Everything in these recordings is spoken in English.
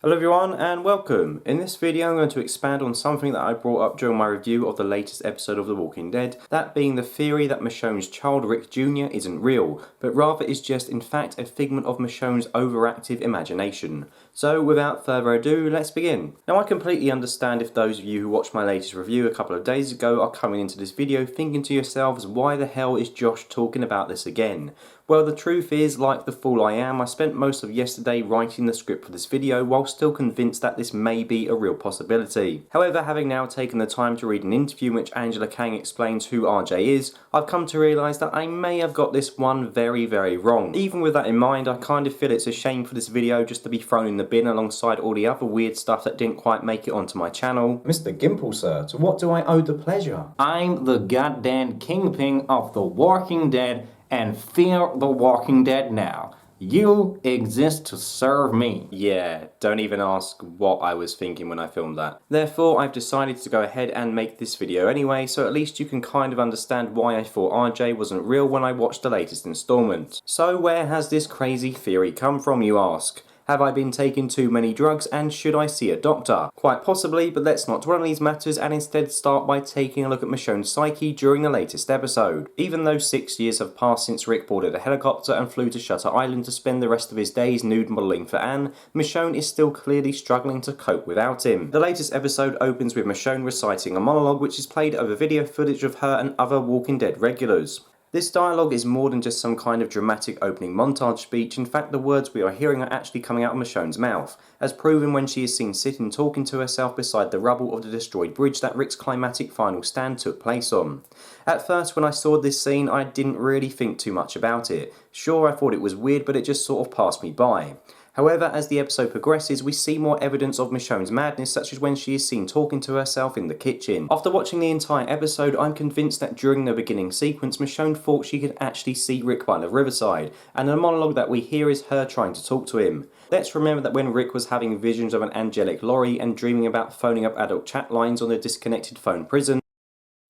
Hello everyone and welcome. In this video I'm going to expand on something that I brought up during my review of the latest episode of The Walking Dead, that being the theory that Michonne's child Rick Jr. isn't real, but rather is just in fact a figment of Michonne's overactive imagination. So without further ado, let's begin. Now I completely understand if those of you who watched my latest review a couple of days ago are coming into this video thinking to yourselves, why the hell is Josh talking about this again? Well, the truth is, like the fool I am, I spent most of yesterday writing the script for this video while still convinced that this may be a real possibility. However, having now taken the time to read an interview in which Angela Kang explains who RJ is, I've come to realise that I may have got this one very wrong. Even with that in mind, I kind of feel it's a shame for this video just to be thrown in the bin alongside all the other weird stuff that didn't quite make it onto my channel. Mr. Gimbel, sir, to what do I owe the pleasure? I'm the goddamn kingpin of The Walking Dead, and fear The Walking Dead now. You exist to serve me. Yeah, don't even ask what I was thinking when I filmed that. Therefore, I've decided to go ahead and make this video anyway, so at least you can kind of understand why I thought RJ wasn't real when I watched the latest installment. So where has this crazy theory come from, you ask? Have I been taking too many drugs and should I see a doctor? Quite possibly, but let's not dwell on these matters and instead start by taking a look at Michonne's psyche during the latest episode. Even though 6 years have passed since Rick boarded a helicopter and flew to Shutter Island to spend the rest of his days nude modelling for Anne, Michonne is still clearly struggling to cope without him. The latest episode opens with Michonne reciting a monologue which is played over video footage of her and other Walking Dead regulars. This dialogue is more than just some kind of dramatic opening montage speech. In fact, the words we are hearing are actually coming out of Michonne's mouth, as proven when she is seen sitting talking to herself beside the rubble of the destroyed bridge that Rick's climactic final stand took place on. At first, when I saw this scene, I didn't really think too much about it. Sure, I thought it was weird, but it just sort of passed me by. However, as the episode progresses, we see more evidence of Michonne's madness, such as when she is seen talking to herself in the kitchen. After watching the entire episode, I'm convinced that during the beginning sequence, Michonne thought she could actually see Rick by the riverside, and the monologue that we hear is her trying to talk to him. Let's remember that when Rick was having visions of an angelic Laurie and dreaming about phoning up adult chat lines on the disconnected phone prison,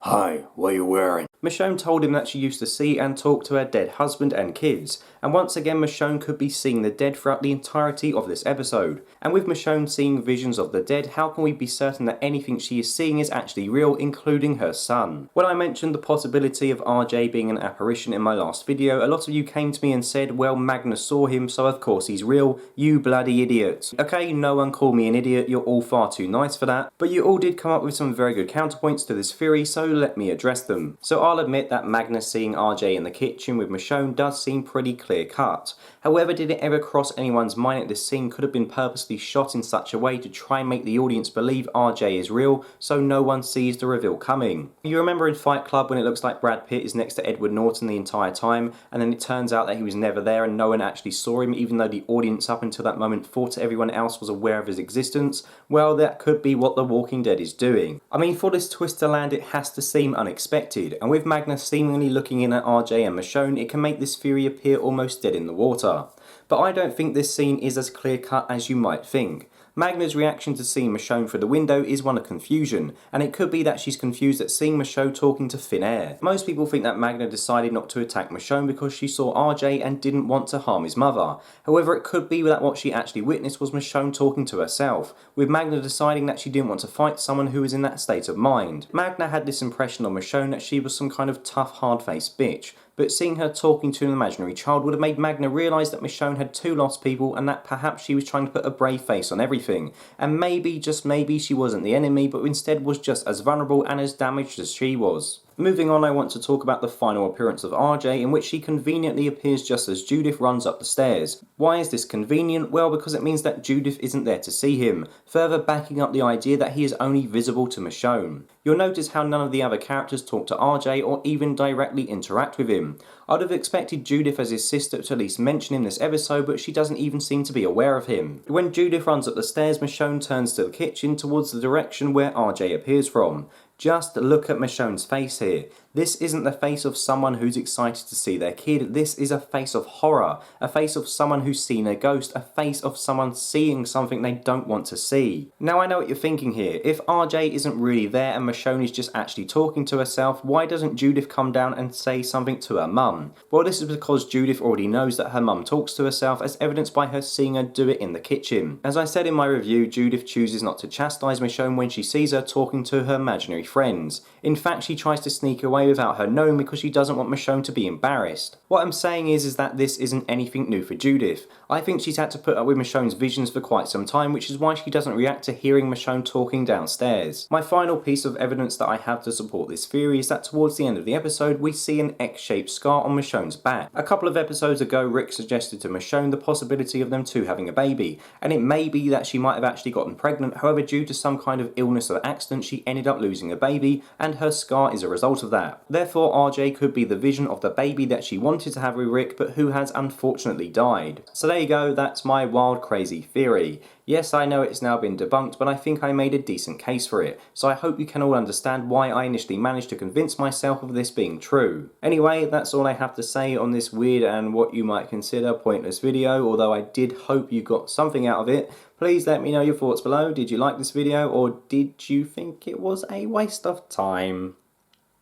Hi, what are you wearing? Michonne told him that she used to see and talk to her dead husband and kids, and once again Michonne could be seeing the dead throughout the entirety of this episode. And with Michonne seeing visions of the dead, how can we be certain that anything she is seeing is actually real, including her son? When I mentioned the possibility of RJ being an apparition in my last video, a lot of you came to me and said, well, Magnus saw him, so of course he's real, you bloody idiots. Okay, no one called me an idiot, you're all far too nice for that, but you all did come up with some very good counterpoints to this theory, so let me address them. So I'll admit that Magnus seeing RJ in the kitchen with Michonne does seem pretty clear cut. However, did it ever cross anyone's mind that this scene could have been purposely shot in such a way to try and make the audience believe RJ is real so no one sees the reveal coming? You remember in Fight Club when it looks like Brad Pitt is next to Edward Norton the entire time and then it turns out that he was never there and no one actually saw him even though the audience up until that moment thought everyone else was aware of his existence? Well, that could be what The Walking Dead is doing. I mean, for this twist to land, it has to seem unexpected, and with Magnus seemingly looking in at RJ and Michonne, it can make this theory appear almost dead in the water. But I don't think this scene is as clear cut as you might think. Magna's reaction to seeing Michonne through the window is one of confusion, and it could be that she's confused at seeing Michonne talking to thin air. Most people think that Magna decided not to attack Michonne because she saw RJ and didn't want to harm his mother. However, it could be that what she actually witnessed was Michonne talking to herself, with Magna deciding that she didn't want to fight someone who was in that state of mind. Magna had this impression on Michonne that she was some kind of tough, hard-faced bitch, but seeing her talking to an imaginary child would have made Magna realise that Michonne had two lost people and that perhaps she was trying to put a brave face on everything. And maybe, just maybe, she wasn't the enemy, but instead was just as vulnerable and as damaged as she was. Moving on, I want to talk about the final appearance of RJ, in which she conveniently appears just as Judith runs up the stairs. Why is this convenient? Well, because it means that Judith isn't there to see him, further backing up the idea that he is only visible to Michonne. You'll notice how none of the other characters talk to RJ or even directly interact with him. I'd have expected Judith as his sister to at least mention him this episode, but she doesn't even seem to be aware of him. When Judith runs up the stairs, Michonne turns to the kitchen towards the direction where RJ appears from. Just look at Michonne's face here. This isn't the face of someone who's excited to see their kid, this is a face of horror, a face of someone who's seen a ghost, a face of someone seeing something they don't want to see. Now I know what you're thinking here, if RJ isn't really there and Michonne is just actually talking to herself, why doesn't Judith come down and say something to her mum? Well, this is because Judith already knows that her mum talks to herself, as evidenced by her seeing her do it in the kitchen. As I said in my review, Judith chooses not to chastise Michonne when she sees her talking to her imaginary friends. In fact, she tries to sneak away without her knowing because she doesn't want Michonne to be embarrassed. What I'm saying is that this isn't anything new for Judith. I think she's had to put up with Michonne's visions for quite some time, which is why she doesn't react to hearing Michonne talking downstairs. My final piece of evidence that I have to support this theory is that towards the end of the episode we see an X-shaped scar on Michonne's back. A couple of episodes ago, Rick suggested to Michonne the possibility of them two having a baby, and it may be that she might have actually gotten pregnant, however due to some kind of illness or accident she ended up losing a baby, and her scar is a result of that. Therefore RJ could be the vision of the baby that she wanted to have with Rick but who has unfortunately died. So there you go, that's my wild crazy theory. Yes, I know it's now been debunked, but I think I made a decent case for it, so I hope you can all understand why I initially managed to convince myself of this being true. Anyway, that's all I have to say on this weird and what you might consider pointless video, although I did hope you got something out of it. Please let me know your thoughts below. Did you like this video, or did you think it was a waste of time?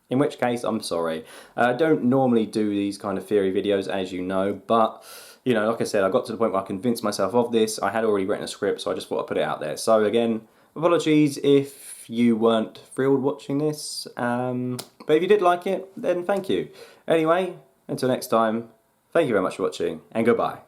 In which case, I'm sorry. I don't normally do these kind of theory videos, as you know, but you know, like I said, I got to the point where I convinced myself of this. I had already written a script, so I just thought I'd put it out there. So again, apologies if you weren't thrilled watching this. But if you did like it, then thank you. Anyway, until next time, thank you very much for watching, and goodbye.